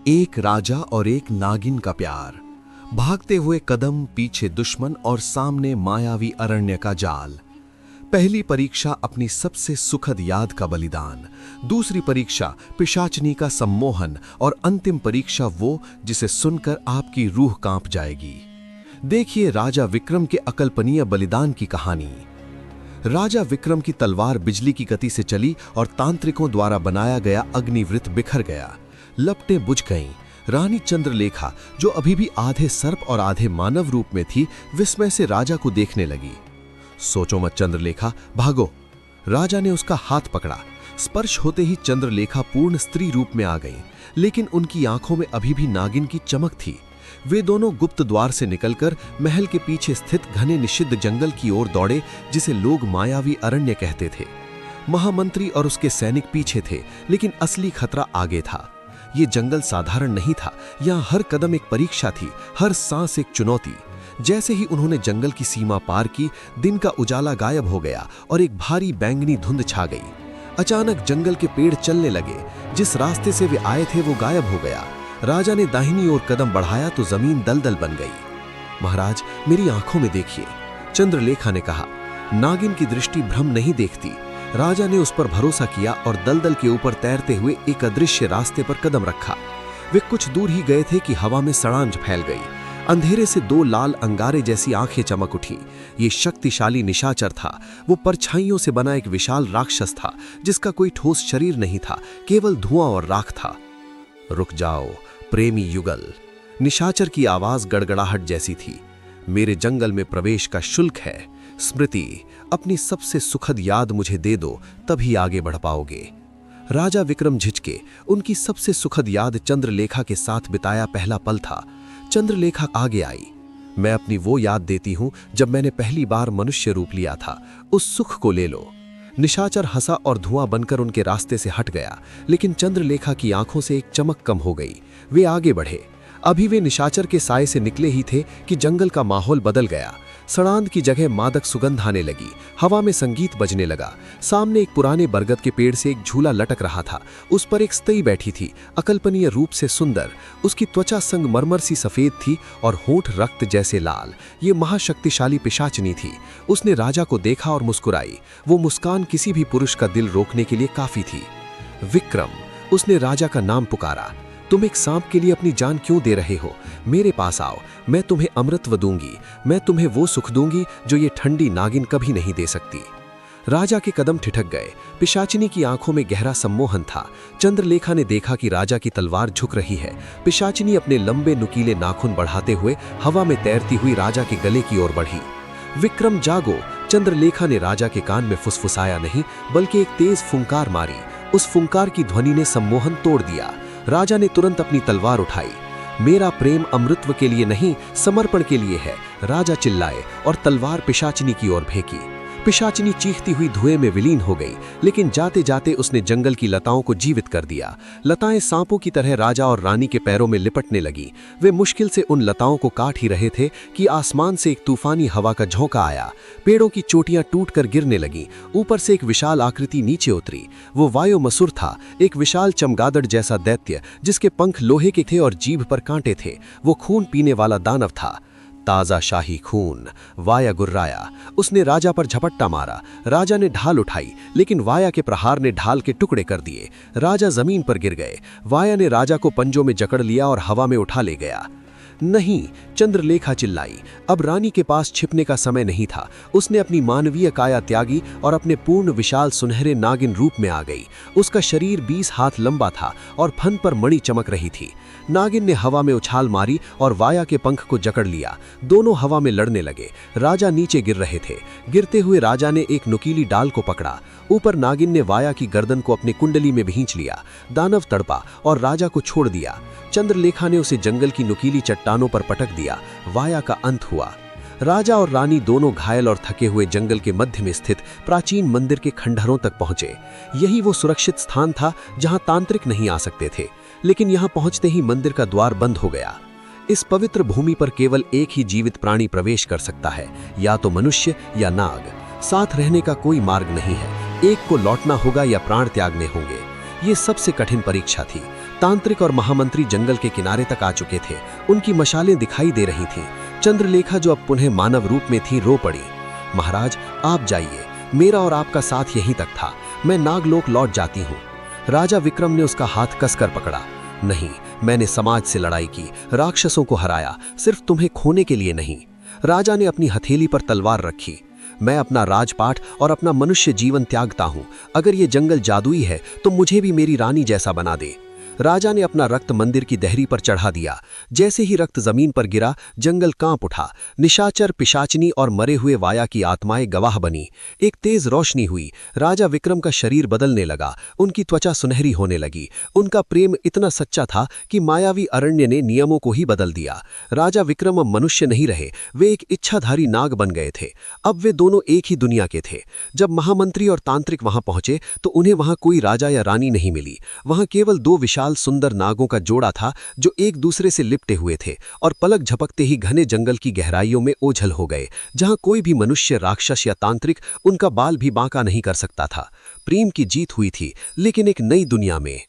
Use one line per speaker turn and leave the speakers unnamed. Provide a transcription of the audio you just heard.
एक राजा और एक नागिन का प्यार। भागते हुए कदम, पीछे दुश्मन और सामने मायावी अरण्य का जाल। पहली परीक्षा अपनी सबसे सुखद याद का बलिदान, दूसरी परीक्षा पिशाचनी का सम्मोहन और अंतिम परीक्षा वो जिसे सुनकर आपकी रूह कांप जाएगी। देखिए राजा विक्रम के अकल्पनीय बलिदान की कहानी। राजा विक्रम की तलवार बिजली की गति से चली और तांत्रिकों द्वारा बनाया गया अग्निवृत्त बिखर गया। लपटें बुझ गईं। रानी चंद्रलेखा, जो अभी भी आधे सर्प और आधे मानव रूप में थी, विस्मय से राजा को देखने लगी। सोचो मत चंद्रलेखा, भागो। राजा ने उसका हाथ पकड़ा। स्पर्श होते ही चंद्रलेखा पूर्ण स्त्री रूप में आ गई, लेकिन उनकी आंखों में अभी भी नागिन की चमक थी। वे दोनों गुप्त द्वार से निकलकर महल के पीछे स्थित घने निषिद्ध जंगल की ओर दौड़े, जिसे लोग मायावी अरण्य कहते थे। महामंत्री और उसके सैनिक पीछे थे, लेकिन असली खतरा आगे था। ये जंगल साधारण नहीं था। यहाँ हर कदम एक परीक्षा थी, हर सांस एक चुनौती। जैसे ही उन्होंने जंगल की सीमा पार की, दिन का उजाला गायब हो गया और एक भारी बैंगनी धुंध छा गई। अचानक जंगल के पेड़ चलने लगे। जिस रास्ते से वे आए थे वो गायब हो गया। राजा ने दाहिनी ओर कदम बढ़ाया तो जमीन दलदल बन गई। महाराज, मेरी आंखों में देखिए, चंद्रलेखा ने कहा। नागिन की दृष्टि भ्रम नहीं देखती। राजा ने उस पर भरोसा किया और दलदल के ऊपर तैरते हुए एक अदृश्य रास्ते पर कदम रखा। वे कुछ दूर ही गए थे कि हवा में सड़ांझ फैल गई। अंधेरे से दो लाल अंगारे जैसी आंखें चमक उठी। ये शक्तिशाली निशाचर था। वो परछाइयों से बना एक विशाल राक्षस था, जिसका कोई ठोस शरीर नहीं था, केवल धुआं और राख था। रुक जाओ प्रेमी युगल, निशाचर की आवाज गड़गड़ाहट जैसी थी। मेरे जंगल में प्रवेश का शुल्क है। स्मृति, अपनी सबसे सुखद याद मुझे दे दो, तभी आगे बढ़ पाओगे। राजा विक्रम झिझके। उनकी सबसे सुखद याद चंद्रलेखा के साथ बिताया पहला पल था। चंद्रलेखा आगे आई। मैं अपनी वो याद देती हूं जब मैंने पहली बार मनुष्य रूप लिया था। उस सुख को ले लो। निशाचर हंसा और धुआं बनकर उनके रास्ते से हट गया, लेकिन चंद्रलेखा की आंखों से एक चमक कम हो गई। वे आगे बढ़े। अभी वे निशाचर के साए से निकले ही थे कि जंगल का माहौल बदल गया। सड़ांध की जगह मादक सुगंध आने लगी। हवा में संगीत बजने लगा। सामने एक पुराने बरगद के पेड़ से एक झूला लटक रहा था। उस पर एक स्त्री बैठी थी, अकल्पनीय रूप से सुंदर। उसकी त्वचा संगमरमर सी सफेद थी और होंठ रक्त जैसे लाल। ये महाशक्तिशाली पिशाचनी थी। उसने राजा को देखा और मुस्कुराई। वो मुस्कान किसी भी पुरुष का दिल रोकने के लिए काफी थी। विक्रम, उसने राजा का नाम पुकारा। तुम एक सांप के लिए अपनी जान क्यों दे रहे हो? मेरे पास आओ, मैं तुम्हें अमृतत्व दूंगी। मैं तुम्हें वो सुख दूंगी जो ये ठंडी नागिन कभी नहीं दे सकती। राजा के कदम ठिठक गए। पिशाचिनी की आंखों में गहरा सम्मोहन था। चंद्रलेखा ने देखा कि राजा की तलवार झुक रही है। पिशाचिनी अपने लंबे नुकीले नाखून बढ़ाते हुए हवा में तैरती हुई राजा के गले की ओर बढ़ी। विक्रम जागो, चंद्रलेखा ने राजा के कान में फुसफुसाया नहीं, बल्कि एक तेज फुंकार मारी। उस फुंकार की ध्वनि ने सम्मोहन तोड़ दिया। राजा ने तुरंत अपनी तलवार उठाई। मेरा प्रेम अमृतत्व के लिए नहीं, समर्पण के लिए है, राजा चिल्लाए और तलवार पिशाचिनी की ओर फेंकी। पिशाचिनी चीखती हुई धुएं में विलीन हो गई, लेकिन जाते जाते उसने जंगल की लताओं को जीवित कर दिया। लताएं सांपों की तरह राजा और रानी के पैरों में लिपटने लगी। वे मुश्किल से उन लताओं को काट ही रहे थे कि आसमान से एक तूफानी हवा का झोंका आया। पेड़ों की चोटियां टूटकर गिरने लगीं। ऊपर से एक विशाल आकृति नीचे उतरी। वो वायुमसुर था, एक विशाल चमगादड़ जैसा दैत्य, जिसके पंख लोहे के थे और जीभ पर कांटे थे। वो खून पीने वाला दानव था। ताजा शाही खून। वाया गुर्राया। उसने राजा पर झपट्टा मारा। राजा ने ढाल उठाई, लेकिन वाया के प्रहार ने ढाल के टुकड़े कर दिए। राजा जमीन पर गिर गए। वाया ने राजा को पंजों में जकड़ लिया और हवा में उठा ले गया। नहीं, चंद्रलेखा चिल्लाई। अब रानी के पास छिपने का समय नहीं था। उसने अपनी मानवीय काया त्यागी और अपने पूर्ण विशाल सुनहरे नागिन रूप में आ गई। उसका शरीर 20 हाथ लंबा था और फन पर मणि चमक रही थी। नागिन ने हवा में उछाल मारी और वाया के पंख को जकड़ लिया। दोनों हवा में लड़ने लगे। राजा नीचे गिर रहे थे। गिरते हुए राजा ने एक नुकीली डाल को पकड़ा। ऊपर नागिन ने वाया की गर्दन को अपनी कुंडली में भींच लिया। दानव तड़पा और राजा को छोड़ दिया। चंद्रलेखा ने उसे जंगल की नुकीली चट्टानों पर पटक दिया। वाया का अंत हुआ। राजा और रानी दोनों घायल और थके हुए जंगल के मध्य में स्थित प्राचीन मंदिर के खंडहरों तक पहुंचे। यही वो सुरक्षित स्थान था जहां तांत्रिक नहीं आ सकते थे, लेकिन यहां पहुंचते ही मंदिर का द्वार बंद हो गया। इस पवित्र भूमि पर केवल एक ही जीवित प्राणी प्रवेश कर सकता है, या तो मनुष्य या नाग। साथ रहने का कोई मार्ग नहीं है। एक को लौटना होगा या प्राण त्यागने होंगे। ये सबसे कठिन परीक्षा थी।
तांत्रिक और महामंत्री जंगल के किनारे तक आ चुके थे। उनकी मशालें दिखाई दे रही थीं। चंद्रलेखा, जो अब पुनः मानव रूप में थी, रो पड़ी। महाराज, आप जाइए, मेरा और आपका साथ यहीं तक था। मैं नागलोक लौट जाती हूँ। राजा विक्रम ने उसका हाथ कसकर पकड़ा। नहीं, मैंने समाज से लड़ाई की, राक्षसों को हराया, सिर्फ तुम्हें खोने के लिए नहीं। राजा ने अपनी हथेली पर तलवार रखी। मैं अपना राजपाट और अपना मनुष्य जीवन त्यागता हूँ। अगर ये जंगल जादुई है तो मुझे भी मेरी रानी जैसा बना दे। राजा ने अपना रक्त मंदिर की देहरी पर चढ़ा दिया। जैसे ही रक्त जमीन पर गिरा, जंगल कांप उठा। निशाचर, पिशाचिनी और मरे हुए वाया की आत्माएं गवाह बनी। एक तेज रोशनी हुई। राजा विक्रम का शरीर बदलने लगा। उनकी त्वचा सुनहरी होने लगी। उनका प्रेम इतना सच्चा था कि मायावी अरण्य ने नियमों को ही बदल दिया। राजा विक्रम अब मनुष्य नहीं रहे, वे एक इच्छाधारी नाग बन गए थे। अब वे दोनों एक ही दुनिया के थे। जब महामंत्री और तांत्रिक वहां पहुंचे तो उन्हें वहां कोई राजा या रानी नहीं मिली। वहां केवल दो विशाल सुंदर नागों का जोड़ा था जो एक दूसरे से लिपटे हुए थे और पलक झपकते ही घने जंगल की गहराइयों में ओझल हो गए, जहां कोई भी मनुष्य, राक्षस या तांत्रिक उनका बाल भी बांका नहीं कर सकता था। प्रेम की जीत हुई थी, लेकिन एक नई दुनिया में।